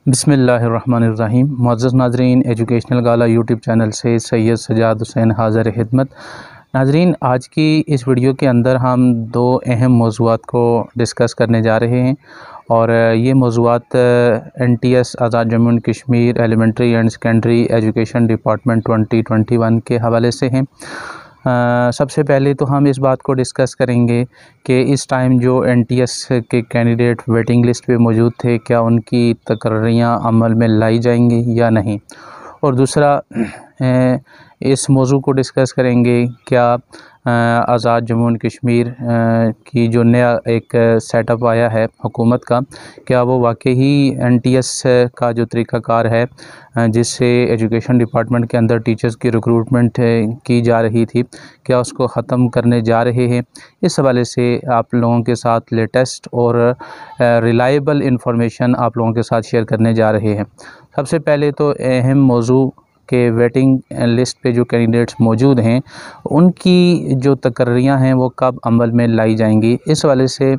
बिस्मिल्लाहिर्रहमानिर्रहीम। मुअज़्ज़ज़ नाज़रीन, एजुकेशनल गाला YouTube channel से सैयद सजाद हुसैन हाज़िर खिदमत। नाज़रीन, आज की इस वीडियो के अंदर हम दो अहम मौज़ूआत को डिस्कस करने जा रहे हैं और ये मौज़ूआत NTS Azad Jammu and Kashmir elementary and secondary education department 2021 के हवाले से हैं। सबसे पहले तो हम इस बात को डिस्कस करेंगे कि इस टाइम जो NTS के कैंडिडेट वेटिंग लिस्ट पे मौजूद थे, क्या उनकी तकर्रियाँ अमल में लाई जाएंगी या नहीं। और दूसरा इस मौजू को डिस्कस करेंगे क्या आज़ाद जम्मू एंड कश्मीर की जो नया एक सेटअप आया है हुकूमत का, क्या वो वाकई NTS का जो तरीक़ाकार है जिससे एजुकेशन डिपार्टमेंट के अंदर टीचर्स की रिक्रूटमेंट की जा रही थी, क्या उसको ख़त्म करने जा रहे हैं। इस हवाले से आप लोगों के साथ लेटेस्ट और रिलायबल इंफॉर्मेशन आप लोगों के साथ शेयर करने जा रहे हैं। सबसे पहले तो अहम मौजू के वेटिंग लिस्ट पे जो कैंडिडेट्स मौजूद हैं उनकी जो तकर्रियाँ हैं वो कब अमल में लाई जाएंगी। इस वाले से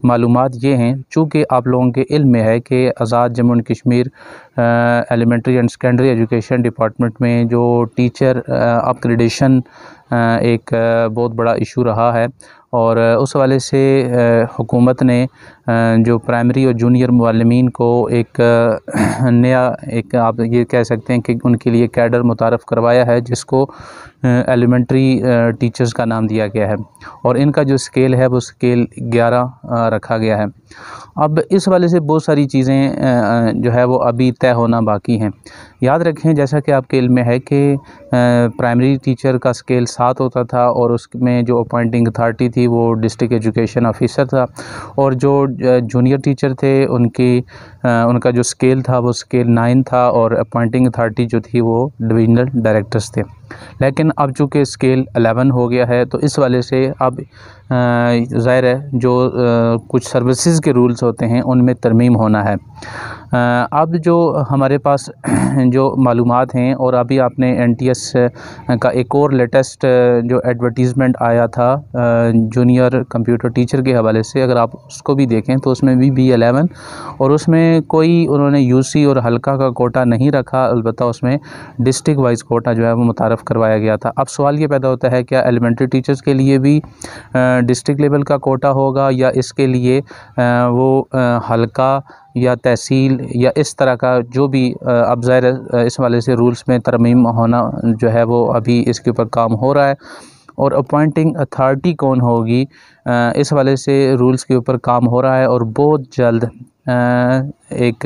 मालूमात ये हैं, चूँकि आप लोगों के इल्म में है कि Azad Jammu and Kashmir elementary and secondary education department में जो टीचर अपग्रेडेशन एक बहुत बड़ा इशू रहा है और उस हवाले से हुकूमत ने जो प्राइमरी और जूनियर मुअल्लिमीन को एक नया एक आप ये कह सकते हैं कि उनके लिए कैडर मुतारफ़ करवाया है, जिसको एलिमेंट्री टीचर्स का नाम दिया गया है और इनका जो स्केल है वो स्केल 11 रखा गया है। अब इस वाले से बहुत सारी चीज़ें जो है वो अभी तय होना बाकी हैं। याद रखें, जैसा कि आपके इल्म में है कि प्राइमरी टीचर का स्केल 7 होता था और उसमें जो अपॉइंटिंग अथॉरिटी थी वो डिस्ट्रिक्ट एजुकेशन ऑफिसर था और जो जूनियर टीचर थे उनका जो स्केल था वो स्केल 9 था और अपॉइंटिंग अथॉरिटी जो थी वो डिविजनल डायरेक्टर्स थे। लेकिन अब चूँकि स्केल 11 हो गया है तो इस वाले से अब ज़ाहिर है जो कुछ सर्विसेज के रूल्स होते हैं उनमें तरमीम होना है। अब जो हमारे पास जो मालूमात हैं और अभी आपने NTS का एक और लेटेस्ट जो एडवर्टीज़मेंट आया था जूनियर कंप्यूटर टीचर के हवाले से, अगर आप उसको भी देखें तो उसमें भी B11 और उसमें कोई उन्होंने UC और हल्का का कोटा नहीं रखा, अलबत्ता उसमें डिस्ट्रिक्ट वाइज कोटा जो है वो मुतारफ़ करवाया गया था। अब सवाल ये पैदा होता है, क्या एलिमेंट्री टीचर्स के लिए भी डिस्ट्रिक्ट लेवल का कोटा होगा या इसके लिए वो हल्का या तहसील या इस तरह का जो भी अब ज़ाहिर इस वाले से रूल्स में तरमीम होना जो है वो अभी इसके ऊपर काम हो रहा है। और अपॉइंटिंग अथॉरिटी कौन होगी, इस वाले से रूल्स के ऊपर काम हो रहा है और बहुत जल्द एक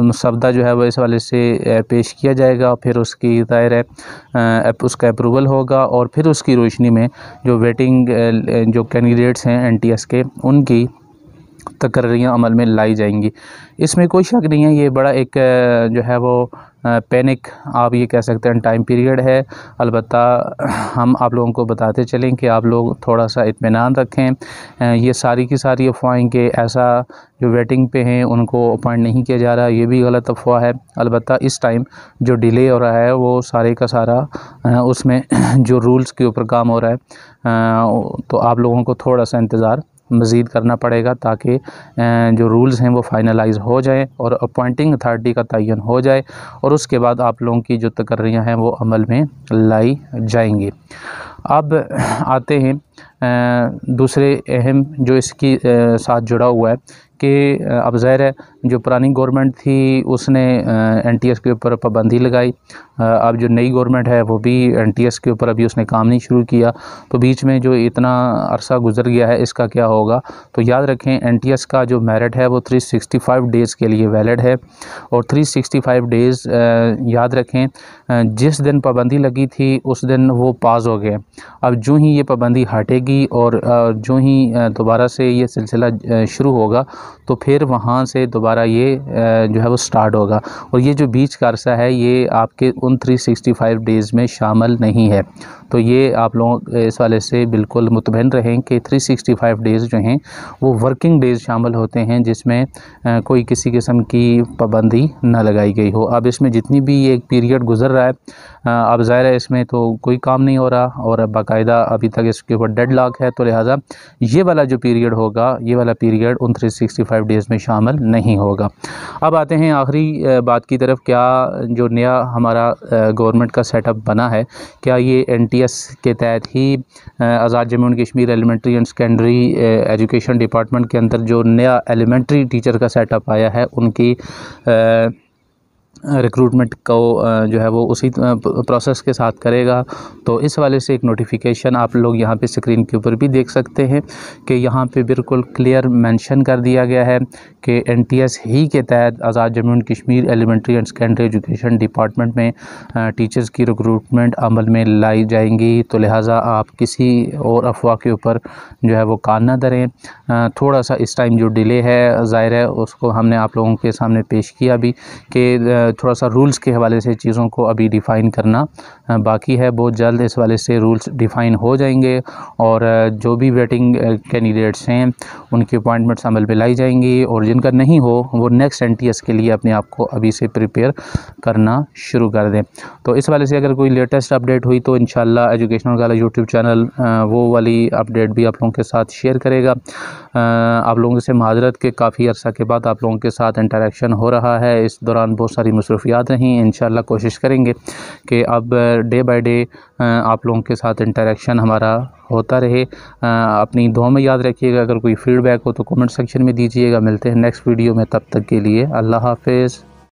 मसवदा जो है वो इस वाले से पेश किया जाएगा। फिर उसकी ज़ाहिर है उसका अप्रूवल होगा और फिर उसकी रोशनी में जो वेटिंग जो कैंडिडेट्स हैं NTS के उनकी तकर्रियाँ अमल में लाई जाएंगी। इसमें कोई शक नहीं है, ये बड़ा एक जो है वो पैनिक आप ये कह सकते हैं टाइम पीरियड है। अलबत्ता हम आप लोगों को बताते चलें कि आप लोग थोड़ा सा इत्मीनान रखें। ये सारी की सारी अफवाहें कि ऐसा जो वेटिंग पे हैं उनको अपॉइंट नहीं किया जा रहा, ये भी गलत अफवाह है। अलबत्ता इस टाइम जो डिले हो रहा है वो सारे का सारा उसमें जो रूल्स के ऊपर काम हो रहा है, तो आप लोगों को थोड़ा सा इंतज़ार मज़ीद करना पड़ेगा ताकि जो रूल्स हैं वो फाइनलाइज हो जाए और अपॉइंटिंग अथॉरिटी का तयन हो जाए और उसके बाद आप लोगों की जो तकर्रियाँ हैं वो अमल में लाई जाएंगी। अब आते हैं दूसरे अहम जो इसकी साथ जुड़ा हुआ है कि अब ज़ाहिर है जो पुरानी गवर्नमेंट थी उसने NTS के ऊपर पाबंदी लगाई। अब जो नई गवर्नमेंट है वो भी NTS के ऊपर अभी उसने काम नहीं शुरू किया, तो बीच में जो इतना अरसा गुजर गया है इसका क्या होगा। तो याद रखें NTS का जो मेरिट है वो 365 डेज़ के लिए वैलिड है और 365 डेज़ याद रखें जिस दिन पाबंदी लगी थी उस दिन वो पास हो गए। अब जो ही ये पाबंदी हटेगी और जो ही दोबारा से ये सिलसिला शुरू होगा तो फिर वहाँ से दोबारा ये जो है वो स्टार्ट होगा और ये जो बीच का अरसा है ये आपके उन 365 डेज़ में शामिल नहीं है। तो ये आप लोग इस वाले से बिल्कुल मुतमईन रहें कि 365 डेज़ जो हैं वो वर्किंग डेज़ शामिल होते हैं, जिसमें कोई किसी किस्म की पाबंदी ना लगाई गई हो। अब इसमें जितनी भी ये पीरियड गुज़र रहा है, अब ज़ाहिर है इसमें तो कोई काम नहीं हो रहा और बाकायदा अभी तक इसके ऊपर डेडलॉक है, तो लिहाजा ये वाला जो पीरियड होगा, ये वाला पीरियड उन 365 डेज़ में शामिल नहीं होगा। अब आते हैं आखिरी बात की तरफ, क्या जो नया हमारा गवर्नमेंट का सेटअप बना है, क्या ये NTS के तहत ही Azad Jammu and Kashmir elementary and secondary education department के अंदर जो नया एलिमेंट्री टीचर का सेटअप आया है, उनकी रिक्रूटमेंट को जो है वो उसी प्रोसेस के साथ करेगा। तो इस वाले से एक नोटिफिकेशन आप लोग यहाँ पे स्क्रीन के ऊपर भी देख सकते हैं कि यहाँ पे बिल्कुल क्लियर मेंशन कर दिया गया है कि NTS ही के तहत Azad Jammu and Kashmir elementary and secondary education department में टीचर्स की रिक्रूटमेंट अमल में लाई जाएंगी। तो लिहाजा आप किसी और अफवाह के ऊपर जो है वो कान ना धरें। थोड़ा सा इस टाइम जो डिले है, ज़ाहिर है उसको हमने आप लोगों के सामने पेश किया भी कि थोड़ा सा रूल्स के हवाले से चीज़ों को अभी डिफ़ाइन करना बाकी है। बहुत जल्द इस वाले से रूल्स डिफ़ाइन हो जाएंगे और जो भी वेटिंग कैंडिडेट्स हैं उनकी अपॉइंटमेंट्स अमल में लाई जाएंगी, और जिनका नहीं हो वो नेक्स्ट NTS के लिए अपने आप को अभी से प्रिपेयर करना शुरू कर दें। तो इस वाले से अगर कोई लेटेस्ट अपडेट हुई तो इंशाल्लाह एजुकेशनल गाला यूट्यूब चैनल वो वाली अपडेट भी आप लोगों के साथ शेयर करेगा। आप लोगों से माजरत के काफ़ी अर्सा के बाद आप लोगों के साथ इंटरेक्शन हो रहा है, इस दौरान बहुत सारी मसरूफियात रहीं। इंशाल्लाह कोशिश करेंगे कि अब डे बाय डे आप लोगों के साथ इंटरेक्शन हमारा होता रहे। अपनी दुआ में याद रखिएगा। अगर कोई फ़ीडबैक हो तो कमेंट सेक्शन में दीजिएगा। मिलते हैं नेक्स्ट वीडियो में, तब तक के लिए अल्लाह हाफ़िज़।